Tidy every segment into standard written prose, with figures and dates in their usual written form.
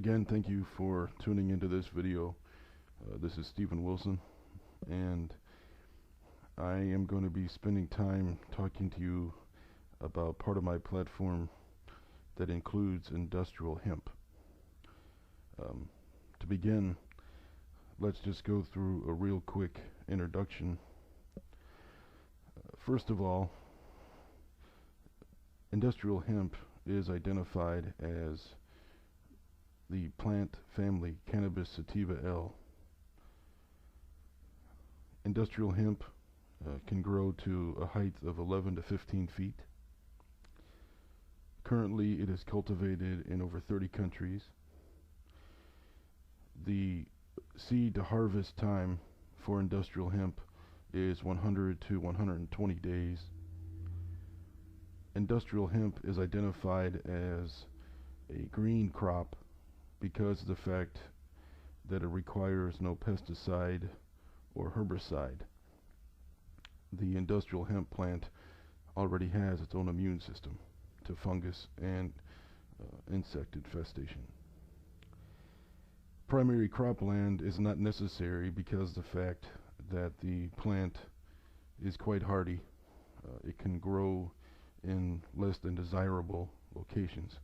Again, thank you for tuning into this video. This is Stephen Wilson, and I am going to be spending time talking to you about part of my platform that includes industrial hemp. To begin, let's just go through a real quick introduction. First of all, industrial hemp is identified as the plant family Cannabis sativa L. Industrial hemp can grow to a height of 11 to 15 feet. Currently, it is cultivated in over 30 countries. The seed to harvest time for industrial hemp is 100 to 120 days. Industrial hemp is identified as a green crop because of the fact that it requires no pesticide or herbicide. The industrial hemp plant already has its own immune system to fungus and insect infestation. Primary cropland is not necessary because of the fact that the plant is quite hardy. It can grow in less than desirable locations.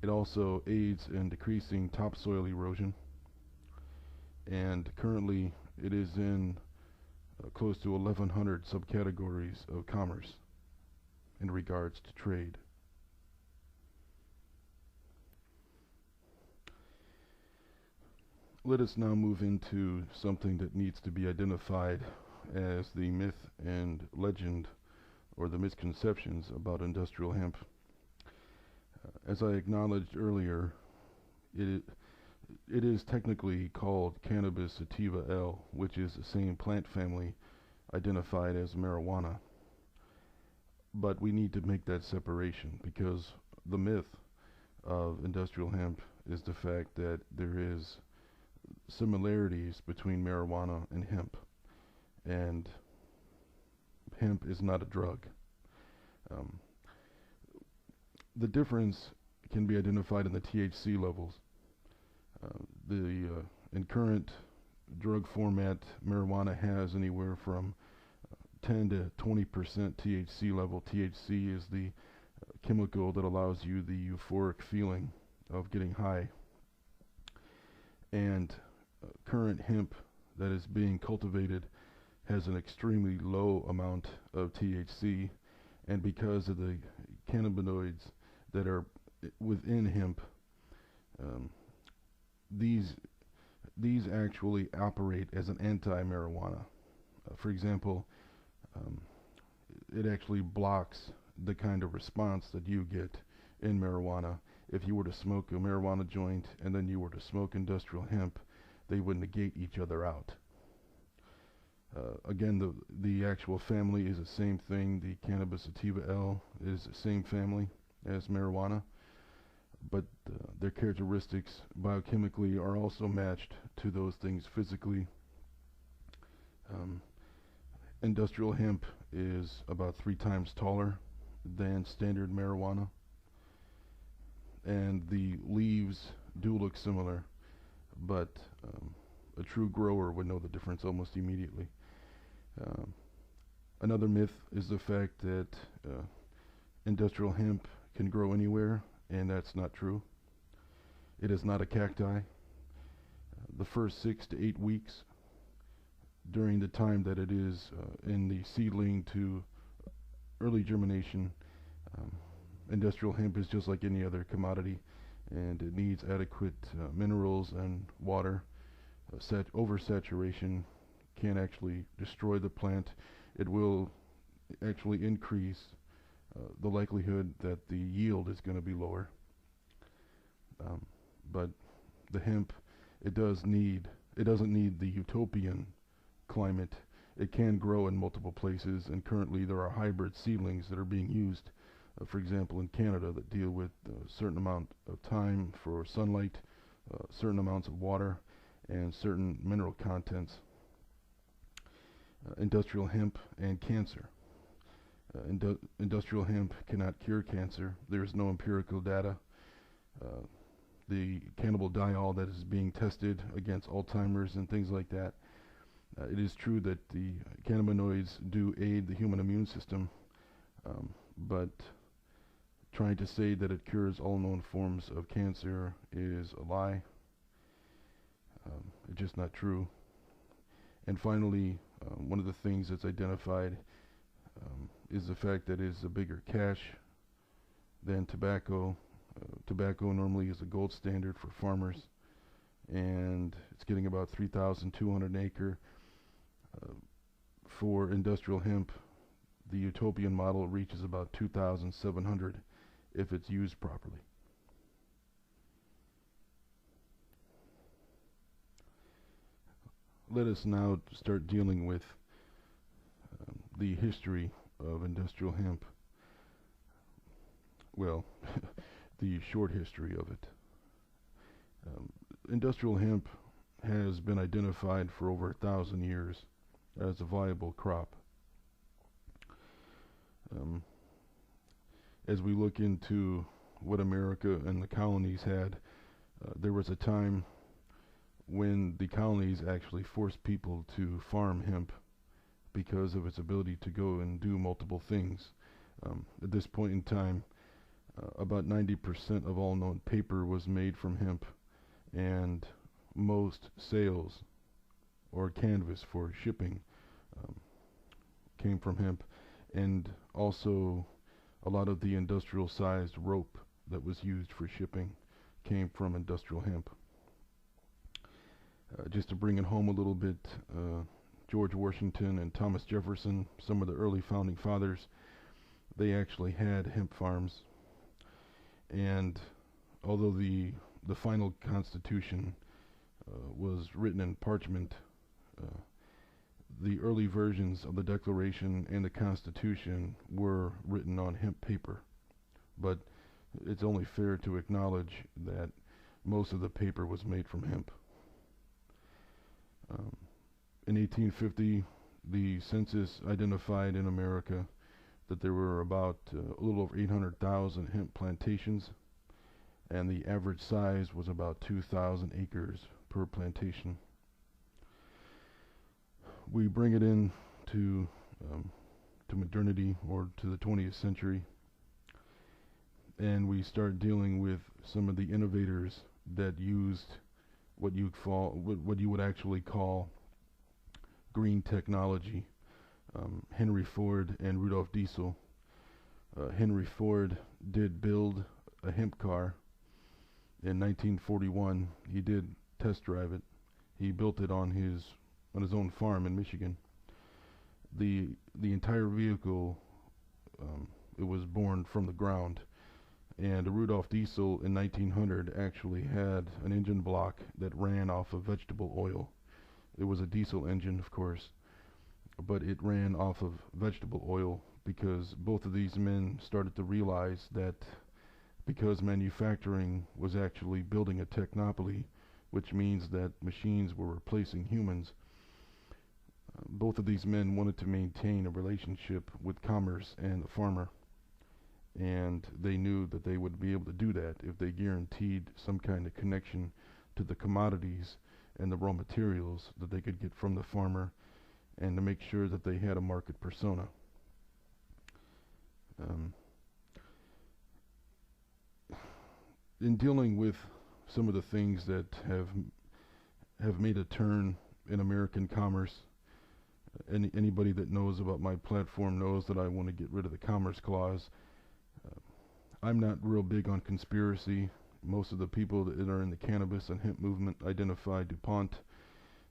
It also aids in decreasing topsoil erosion, and currently it is in close to 1,100 subcategories of commerce in regards to trade. Let us now move into something that needs to be identified as the myth and legend, or the misconceptions about industrial hemp. As I acknowledged earlier, it is technically called Cannabis sativa L, which is the same plant family identified as marijuana. But we need to make that separation because the myth of industrial hemp is the fact that there is similarities between marijuana and hemp, and hemp is not a drug. The difference can be identified in the THC levels. In current drug format, marijuana has anywhere from 10 to 20% THC level. THC is the chemical that allows you the euphoric feeling of getting high. And current hemp that is being cultivated has an extremely low amount of THC, and because of the cannabinoids that are within hemp, these actually operate as an anti-marijuana. For example, it actually blocks the kind of response that you get in marijuana. If you were to smoke a marijuana joint and then you were to smoke industrial hemp, they would negate each other out. Again, the actual family is the same thing. The Cannabis sativa L is the same family as marijuana, but their characteristics biochemically are also matched to those things physically. Industrial hemp is about 3 times taller than standard marijuana, and the leaves do look similar, but a true grower would know the difference almost immediately. Another myth is the fact that industrial hemp can grow anywhere, and that's not true. It is not a cacti. The first 6 to 8 weeks during the time that it is in the seedling to early germination, industrial hemp is just like any other commodity, and it needs adequate minerals and water. Oversaturation can actually destroy the plant. It will actually increase the likelihood that the yield is going to be lower. But the hemp, it doesn't need the utopian climate. It can grow in multiple places, and currently there are hybrid seedlings that are being used, for example in Canada, that deal with a certain amount of time for sunlight, certain amounts of water, and certain mineral contents. Industrial hemp and cancer. Industrial hemp cannot cure cancer. There is no empirical data the cannabidiol that is being tested against Alzheimer's and things like that. It is true that the cannabinoids do aid the human immune system, but trying to say that it cures all known forms of cancer is a lie. It's just not true. And finally, one of the things that's identified is the fact that it is a bigger cash than tobacco. Tobacco normally is a gold standard for farmers, and it's getting about 3,200 an acre. For industrial hemp, the utopian model reaches about 2,700 if it's used properly. Let us now start dealing with the history of industrial hemp. Well, the short history of it. Industrial hemp has been identified for over 1,000 years as a viable crop. As we look into what America and the colonies had, there was a time when the colonies actually forced people to farm hemp because of its ability to go and do multiple things. At this point in time, about 90% of all known paper was made from hemp, and most sails or canvas for shipping came from hemp, and also a lot of the industrial sized rope that was used for shipping came from industrial hemp. Just to bring it home a little bit, George Washington and Thomas Jefferson, some of the early founding fathers, they actually had hemp farms. And although the final Constitution was written in parchment, the early versions of the Declaration and the Constitution were written on hemp paper. But it's only fair to acknowledge that most of the paper was made from hemp. In 1850, the census identified in America that there were about a little over 800,000 hemp plantations, and the average size was about 2,000 acres per plantation. We bring it in to modernity, or to the 20th century, and we start dealing with some of the innovators that used what you would actually call green technology. Henry Ford and Rudolph Diesel. Henry Ford did build a hemp car in 1941. He did test drive it. He built it on his own farm in Michigan. The entire vehicle, it was born from the ground. And Rudolph Diesel in 1900 actually had an engine block that ran off of vegetable oil. It was a diesel engine, of course, but it ran off of vegetable oil because both of these men started to realize that because manufacturing was actually building a technopoly, which means that machines were replacing humans, both of these men wanted to maintain a relationship with commerce and the farmer. And they knew that they would be able to do that if they guaranteed some kind of connection to the commodities and the raw materials that they could get from the farmer, and to make sure that they had a market persona. In dealing with some of the things that have made a turn in American commerce, anybody that knows about my platform knows that I want to get rid of the Commerce Clause. I'm not real big on conspiracy. Most of the people that are in the cannabis and hemp movement identify DuPont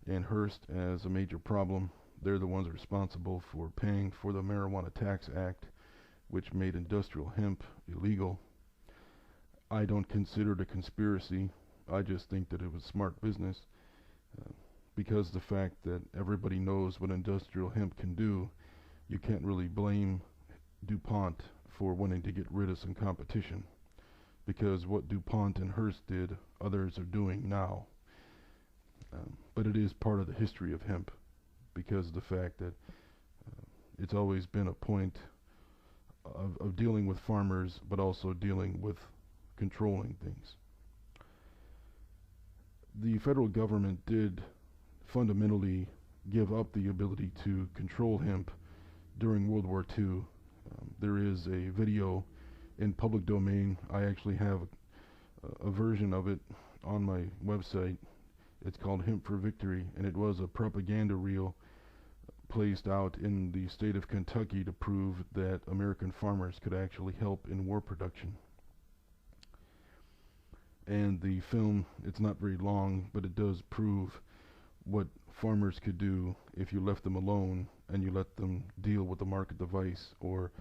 and Hearst as a major problem. They're the ones responsible for paying for the Marijuana Tax Act, which made industrial hemp illegal. I don't consider it a conspiracy. I just think that it was smart business, because the fact that everybody knows what industrial hemp can do, you can't really blame DuPont for wanting to get rid of some competition, because what DuPont and Hearst did, others are doing now. But it is part of the history of hemp, because of the fact that it's always been a point of dealing with farmers, but also dealing with controlling things. The federal government did fundamentally give up the ability to control hemp during World War II. There is a video in public domain. I actually have a version of it on my website. It's called Hemp for Victory, and it was a propaganda reel placed out in the state of Kentucky to prove that American farmers could actually help in war production. And the film, it's not very long, but it does prove what farmers could do if you left them alone and you let them deal with the market device or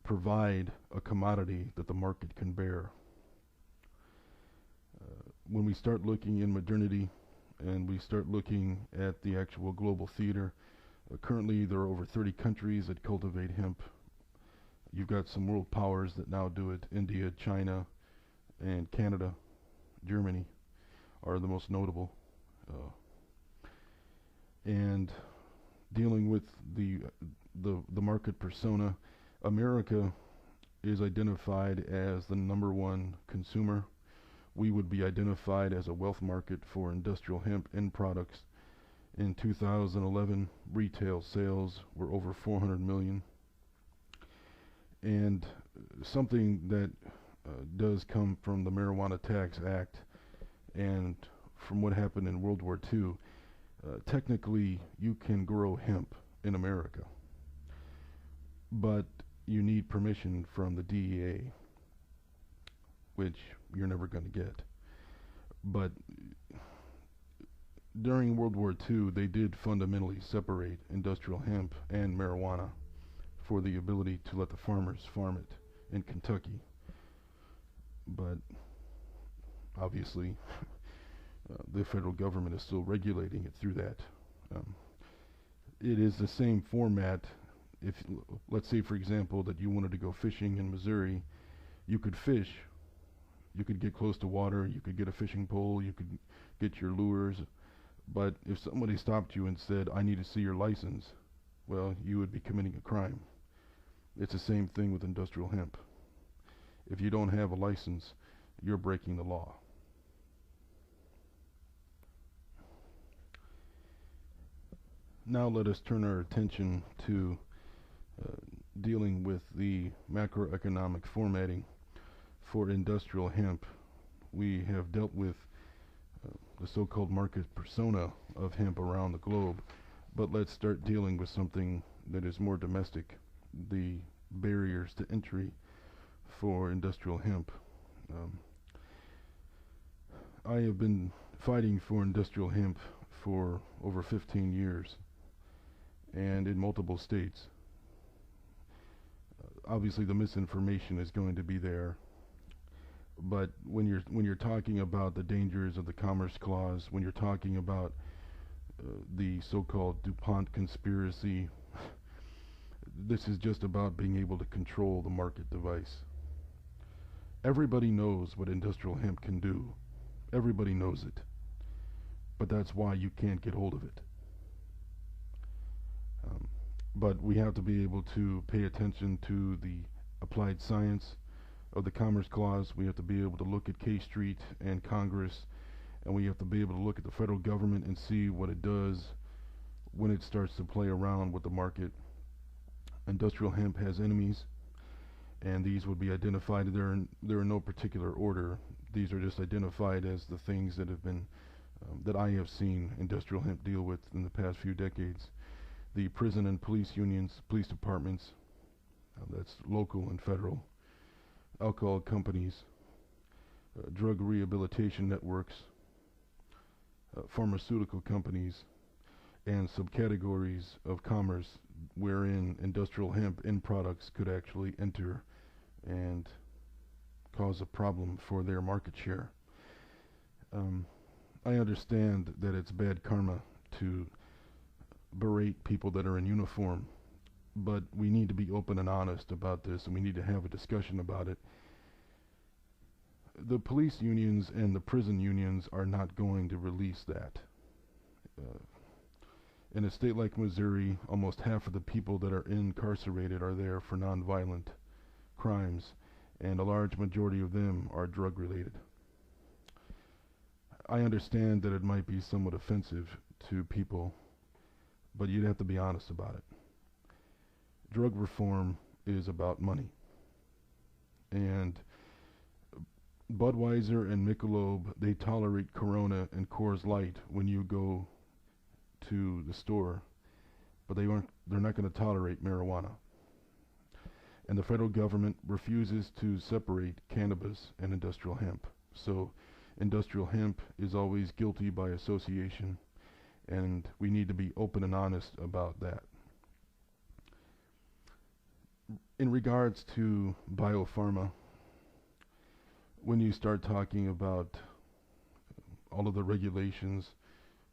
provide a commodity that the market can bear. When we start looking in modernity and we start looking at the actual global theater, currently there are over 30 countries that cultivate hemp. You've got some world powers that now do it. India, China, and Canada, Germany are the most notable. And dealing with the market persona, America is identified as the #1 consumer. We would be identified as a wealth market for industrial hemp end products. In 2011, retail sales were over 400 million. And something that does come from the Marijuana Tax Act and from what happened in World War II, technically you can grow hemp in America, but you need permission from the DEA, which you're never going to get. But during World War II, they did fundamentally separate industrial hemp and marijuana for the ability to let the farmers farm it in Kentucky. But obviously, the federal government is still regulating it through that. It is the same format. If, let's say, for example, that you wanted to go fishing in Missouri, you could fish. You could get close to water. You could get a fishing pole. You could get your lures. But if somebody stopped you and said, "I need to see your license," well, you would be committing a crime. It's the same thing with industrial hemp. If you don't have a license, you're breaking the law. Now let us turn our attention to dealing with the macroeconomic formatting for industrial hemp. We have dealt with the so-called market persona of hemp around the globe, but let's start dealing with something that is more domestic, the barriers to entry for industrial hemp. I have been fighting for industrial hemp for over 15 years and in multiple states. Obviously the misinformation is going to be there, but when you're talking about the dangers of the Commerce Clause, when you're talking about the so-called DuPont conspiracy, this is just about being able to control the market device. Everybody knows what industrial hemp can do. Everybody knows it. But that's why you can't get hold of it. But we have to be able to pay attention to the applied science of the Commerce Clause. We have to be able to look at K Street and Congress, and we have to be able to look at the federal government and see what it does when it starts to play around with the market. Industrial hemp has enemies, and these would be identified. They're in no particular order. These are just identified as the things that have been that I have seen industrial hemp deal with in the past few decades. The prison and police unions, police departments, that's local and federal, alcohol companies, drug rehabilitation networks, pharmaceutical companies, and subcategories of commerce wherein industrial hemp end products could actually enter and cause a problem for their market share. I understand that it's bad karma to berate people that are in uniform, but we need to be open and honest about this, and we need to have a discussion about it. The police unions and the prison unions are not going to release that. In a state like Missouri, almost half of the people that are incarcerated are there for nonviolent crimes, and a large majority of them are drug related. I understand that it might be somewhat offensive to people, but you'd have to be honest about it. Drug reform is about money. And Budweiser and Michelob, they tolerate Corona and Coors Light when you go to the store, but they're not going to tolerate marijuana. And the federal government refuses to separate cannabis and industrial hemp. So industrial hemp is always guilty by association, and we need to be open and honest about that. In regards to biopharma, when you start talking about all of the regulations,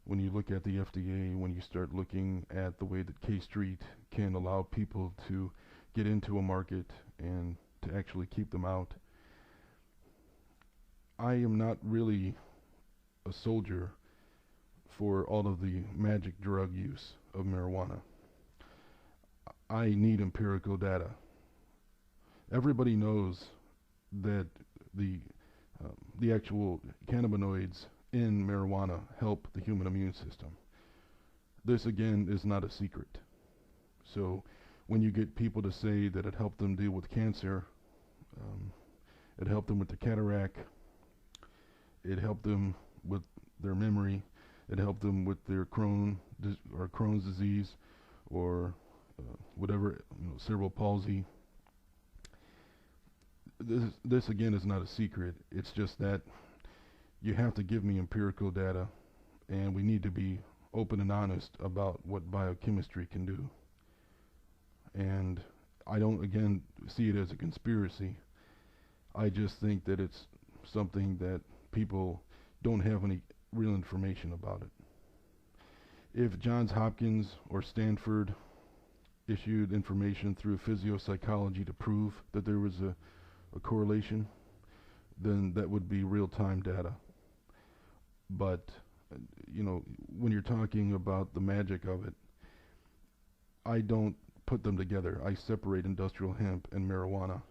when you look at the FDA, when you start looking at the way that K Street can allow people to get into a market and to actually keep them out, I am not really a soldier for all of the magic drug use of marijuana. I need empirical data. Everybody knows that the actual cannabinoids in marijuana help the human immune system. This again is not a secret. So when you get people to say that it helped them deal with cancer, it helped them with the cataract, it helped them with their memory, it helped them with their Crohn's disease, or whatever, cerebral palsy. This again is not a secret. It's just that you have to give me empirical data, and we need to be open and honest about what biochemistry can do. And I don't, again, see it as a conspiracy. I just think that it's something that people don't have any real information about it. If Johns Hopkins or Stanford issued information through physiopsychology to prove that there was a correlation, then that would be real-time data. But, when you're talking about the magic of it, I don't put them together. I separate industrial hemp and marijuana.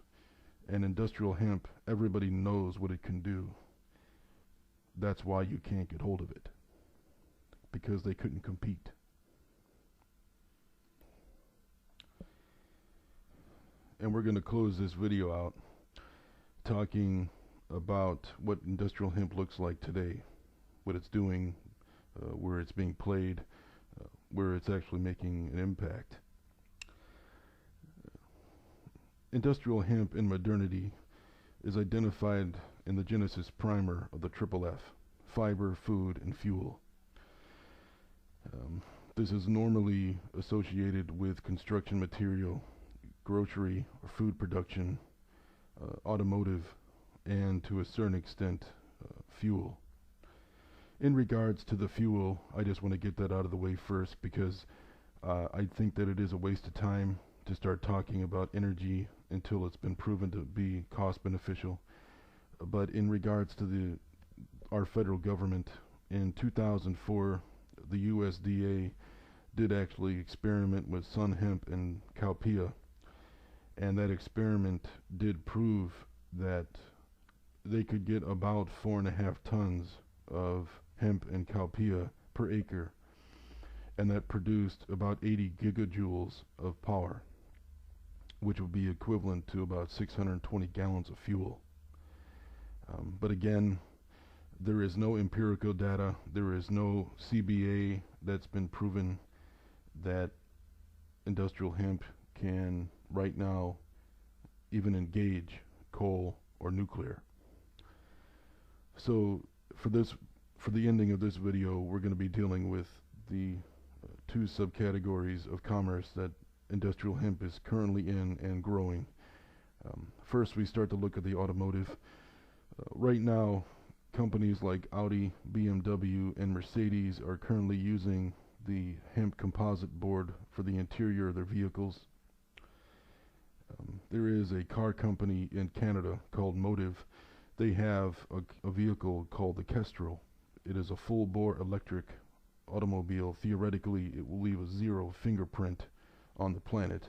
And industrial hemp, everybody knows what it can do. That's why you can't get hold of it, because they couldn't compete. And we're going to close this video out talking about what industrial hemp looks like today, what it's doing, where it's being played, where it's actually making an impact. Industrial hemp in modernity is identified in the Genesis primer of the Triple F: fiber, food, and fuel. This is normally associated with construction material, grocery or food production, automotive, and to a certain extent, fuel. In regards to the fuel, I just want to get that out of the way first, because I think that it is a waste of time to start talking about energy until it's been proven to be cost beneficial. But in regards to our federal government, in 2004, the USDA did actually experiment with sun hemp and cowpea, and that experiment did prove that they could get about 4.5 tons of hemp and cowpea per acre, and that produced about 80 gigajoules of power, which would be equivalent to about 620 gallons of fuel. But again, there is no empirical data, there is no CBA that's been proven that industrial hemp can right now even engage coal or nuclear. So for the ending of this video, we're going to be dealing with the two subcategories of commerce that industrial hemp is currently in and growing. First, we start to look at the automotive. Right now, companies like Audi, BMW, and Mercedes are currently using the hemp composite board for the interior of their vehicles. There is a car company in Canada called Motive. They have a vehicle called the Kestrel. It is a full-bore electric automobile. Theoretically, it will leave a zero fingerprint on the planet.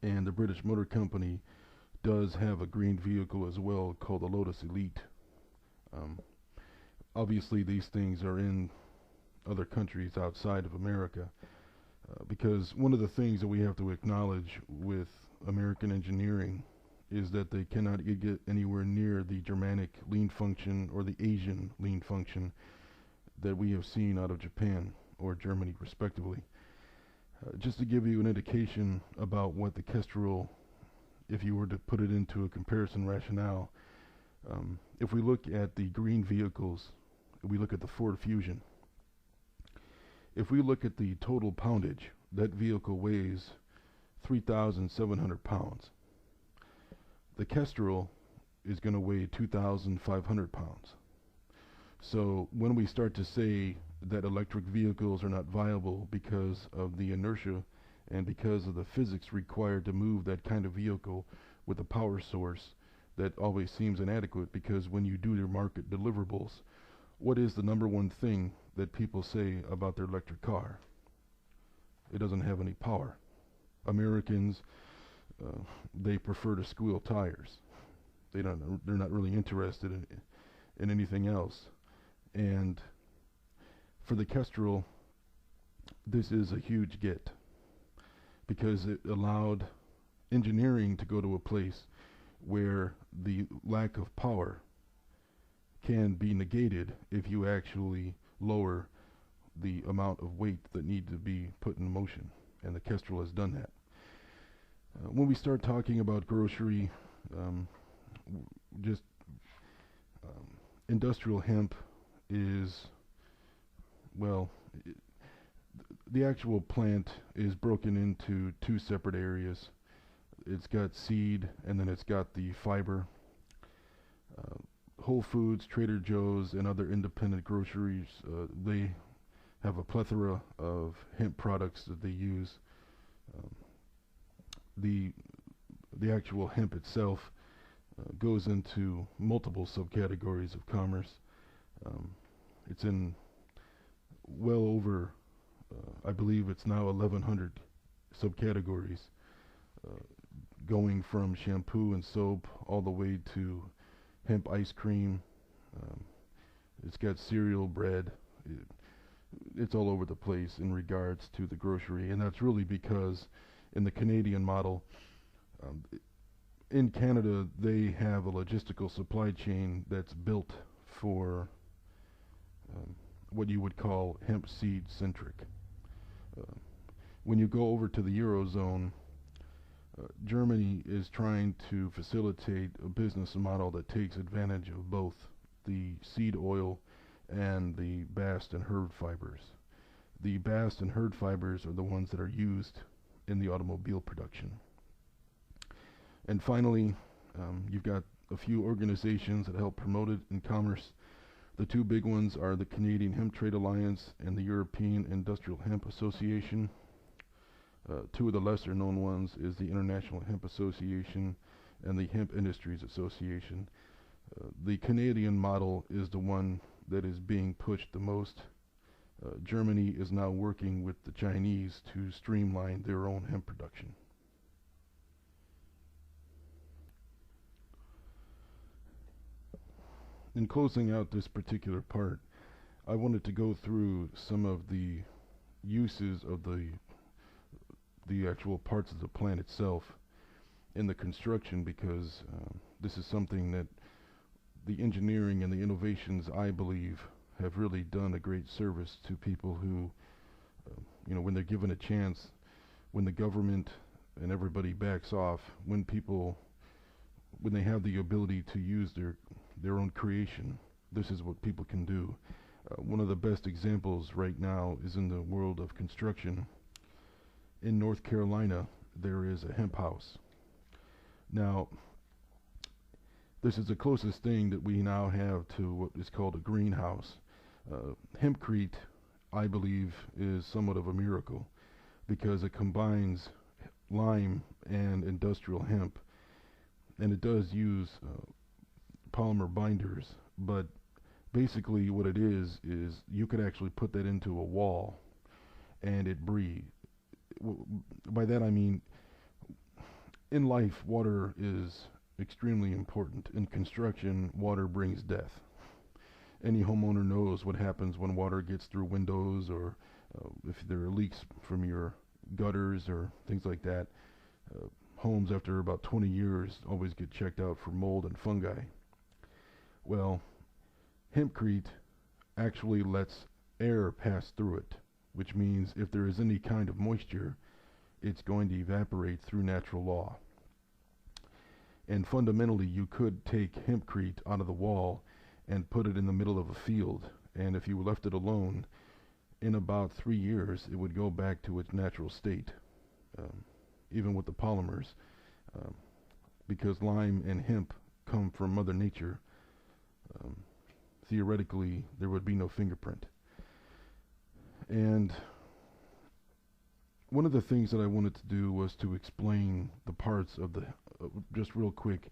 And the British Motor Company does have a green vehicle as well called the Lotus Elite. Um, Obviously, these things are in other countries outside of America, because one of the things that we have to acknowledge with American engineering is that they cannot get anywhere near the Germanic lean function or the Asian lean function that we have seen out of Japan or Germany, respectively. Just to give you an indication about what the Kestrel, if you were to put it into a comparison rationale, if we look at the green vehicles, we look at the Ford Fusion. If we look at the total poundage, that vehicle weighs 3,700 pounds. The Kestrel is going to weigh 2,500 pounds. So when we start to say that electric vehicles are not viable because of the inertia and because of the physics required to move that kind of vehicle with a power source, that always seems inadequate, because when you do your market deliverables, what is the number one thing that people say about their electric car? It doesn't have any power. Americans, they prefer to squeal tires. They're not really interested in anything else. And for the Kestrel, this is a huge get, because it allowed engineering to go to a place where the lack of power can be negated if you actually lower the amount of weight that need to be put in motion, and the Kestrel has done that. When we start talking about grocery, just industrial hemp is, well, the actual plant is broken into two separate areas. It's got seed, and then it's got the fiber. Whole Foods, Trader Joe's, and other independent groceries, they have a plethora of hemp products that they use. The actual hemp itself goes into multiple subcategories of commerce. It's in well over, I believe it's now 1,100 subcategories, going from shampoo and soap all the way to hemp ice cream. It's got cereal, bread. It's all over the place in regards to the grocery, and that's really because in the Canadian model, in Canada, they have a logistical supply chain that's built for what you would call hemp seed centric. When you go over to the Eurozone, Germany is trying to facilitate a business model that takes advantage of both the seed oil and the bast and herd fibers. The bast and herd fibers are the ones that are used in the automobile production. And finally, you've got a few organizations that help promote it in commerce. The two big ones are the Canadian Hemp Trade Alliance and the European Industrial Hemp Association. Two of the lesser known ones is the International Hemp Association and the Hemp Industries Association. The Canadian model is the one that is being pushed the most. Germany is now working with the Chinese to streamline their own hemp production. In closing out this particular part, I wanted to go through some of the uses of the actual parts of the plant itself in the construction, because this is something that the engineering and the innovations, I believe, have really done a great service to people who, when they're given a chance, when the government and everybody backs off, when they have the ability to use their own creation, this is what people can do. One of the best examples right now is in the world of construction. In North Carolina, there is a hemp house. Now, this is the closest thing that we now have to what is called a greenhouse. Hempcrete, I believe, is somewhat of a miracle, because it combines lime and industrial hemp, and it does use polymer binders, but basically what it is you could actually put that into a wall and it breathes. By that I mean, in life, water is extremely important. In construction, water brings death. Any homeowner knows what happens when water gets through windows, or if there are leaks from your gutters or things like that. Homes after about 20 years always get checked out for mold and fungi. Well, hempcrete actually lets air pass through it, which means if there is any kind of moisture, it's going to evaporate through natural law. And fundamentally, you could take hempcrete out of the wall and put it in the middle of a field, and if you left it alone, in about 3 years, it would go back to its natural state, even with the polymers, because lime and hemp come from Mother Nature. Theoretically, there would be no fingerprint. And one of the things that I wanted to do was to explain the parts of the, just real quick,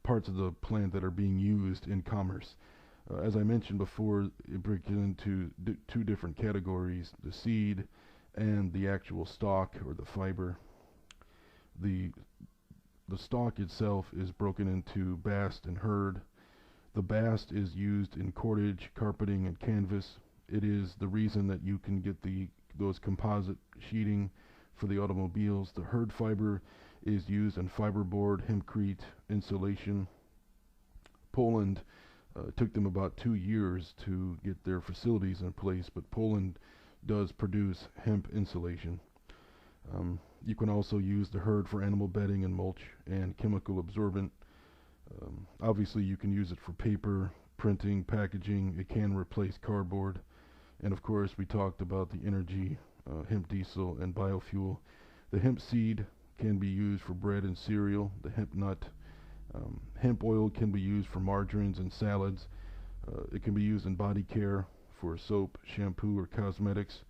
parts of the plant that are being used in commerce. As I mentioned before, it breaks into two different categories: the seed and the actual stalk or the fiber. The stalk itself is broken into bast and hurd. The bast is used in cordage, carpeting, and canvas. It is the reason that you can get those composite sheeting for the automobiles. The hurd fiber is used in fiberboard, hempcrete, insulation. Poland took them about 2 years to get their facilities in place, but Poland does produce hemp insulation. You can also use the hurd for animal bedding and mulch and chemical absorbent. Obviously, you can use it for paper, printing, packaging. It can replace cardboard. And of course, we talked about the energy, hemp diesel, and biofuel. The hemp seed can be used for bread and cereal. The hemp nut. Hemp oil can be used for margarines and salads. It can be used in body care for soap, shampoo, or cosmetics.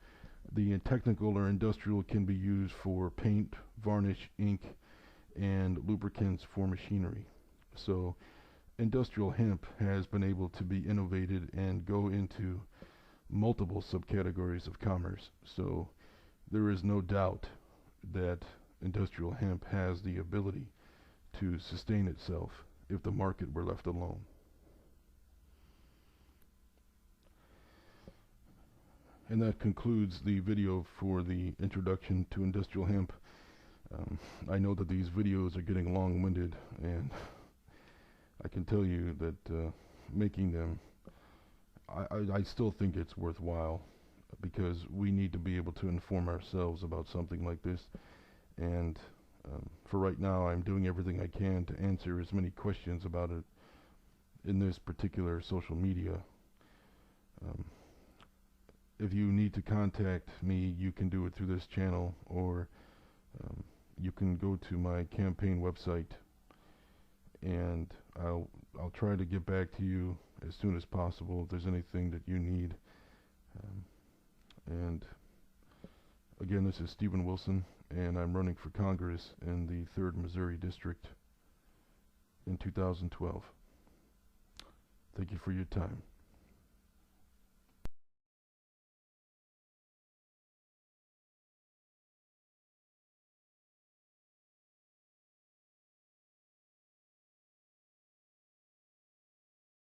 The technical or industrial can be used for paint, varnish, ink, and lubricants for machinery. So industrial hemp has been able to be innovated and go into multiple subcategories of commerce. So there is no doubt that industrial hemp has the ability to sustain itself if the market were left alone. And that concludes the video for the introduction to industrial hemp. I know that these videos are getting long-winded, and I can tell you that making them, I still think it's worthwhile, because we need to be able to inform ourselves about something like this. And for right now, I'm doing everything I can to answer as many questions about it in this particular social media. If you need to contact me, you can do it through this channel, or you can go to my campaign website, and I'll try to get back to you as soon as possible if there's anything that you need. And again, this is Stephen Wilson, and I'm running for Congress in the 3rd Missouri District in 2012. Thank you for your time.